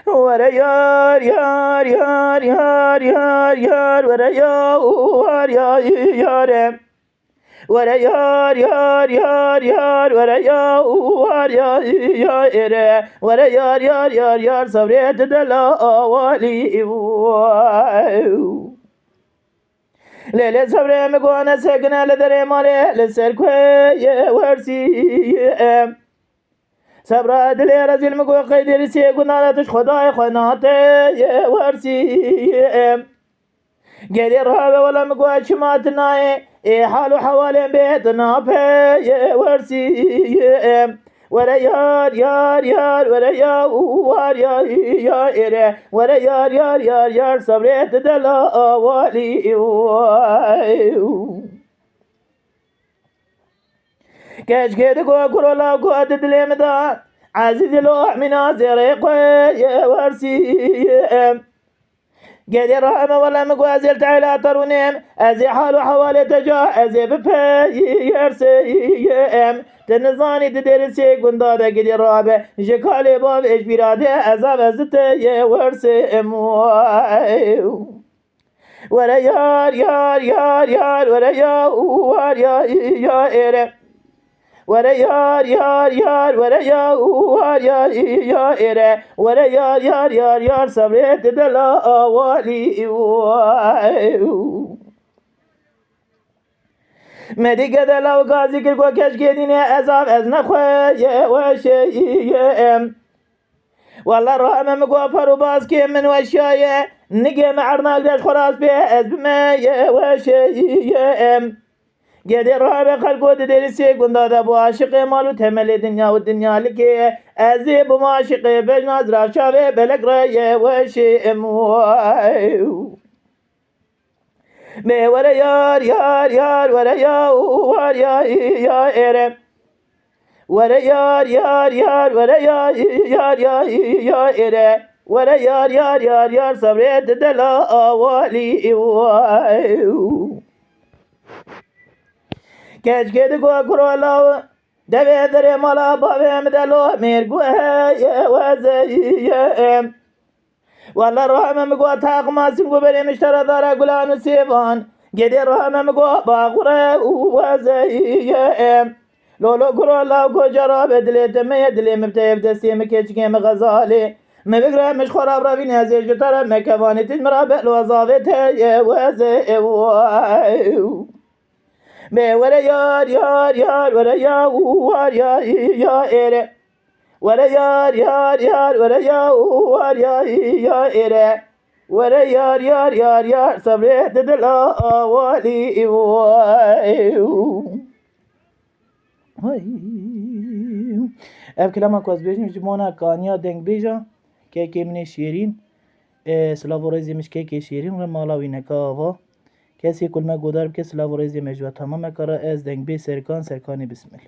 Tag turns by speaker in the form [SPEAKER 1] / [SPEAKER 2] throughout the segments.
[SPEAKER 1] ورا یار یار یار یار یار یار ورا یار یار یارم ورا یار یار یار یار ورا یار یار یار ورا یار یار یار یار صبرت دلا والی لیل صبر مگوانه سکنه لدر ماله لسر کوی ورسی صبر دل رزیل مگو قیدر سی گنارتش خدای خناته ورسی گلی رهابه ولا مگو چمات نای حال و حوال بیت ناپه ورسی ورا یار یار یار ورا یار یار یار ورا یار یار یار یار صبرت دلا والی کش کد کو کرولا کو دلم دا عزیز لوح من زرق ورسی قدي رحمه ولا مقوازل تعالى ترونيم ازي حال وحوالي تجا ازي بفي يرسيم تنظاني تدرسي قندادة قدي رابع جكالي باب ايش بيراده ازاب ازتي ورسيم ورا يار يار يار يار ورا يار يار يار ورا یار یار یار ورا یار یار یار ورا یار یار یار یار صبرت دلا والی مدیگه دلا و گازی کر کو کش گدینه عذاب از نخواه و شیم والله رحمه مگو پرو باز که من و شایه نگه معرناک داشت خراس به از بمه و شیم گدی راه خلقو درسی گنداده بو عاشق مالو تمل دنیا و دنیا لکه ازی بو عاشق بجناز را شاوه بلک رای و شیم به ورا یار یار یار ورا یار یار یار ورا یار یار یار ورا یار یار یار یار ورا یار یار یار یار صبرت دلا والی کج کد کو کرولا دوی در مالا باویم دلو میرگوه وزیم والله رحمه مگو تاق ماسیم گو بریم اشترا داره گلان و سیبان گدی رحمه مگو باغوره وزیم لولو کرولا کجا را بدلیت میدلی مبتیب دستیم کچکیم غزالی مبگره مش خراب را بین ازیش جتره مکوانی تیز مرا بلو زاویت وزیم به ورا یار یار یار ورا یار یار یار ورا یار یار یار ورا یار یار یار ورا یار یار یار یار صبرت دلا والی اف کلام کوز بیجیم جمونا کانیا دنگ بیجا که من شیرین سلاو رزیمش که شیرین و مالاوی نکاوا کسی کلمه گودار که سلاو رزی مجوه تمام کاره از دنگ بی سرکانی بسمل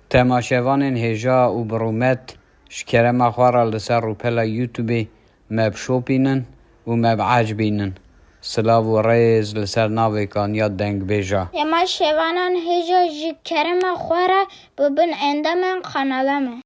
[SPEAKER 2] تماشاوان هجا و برومت شکره مخوارا لسر روپلا یوتیوبی مب شوپینن و مب عجبینن سلاو ریز لسر ناوی کانیا دنگ بیجا
[SPEAKER 3] تماشاوان هجا شکره مخوارا ببن اندامن خانالمه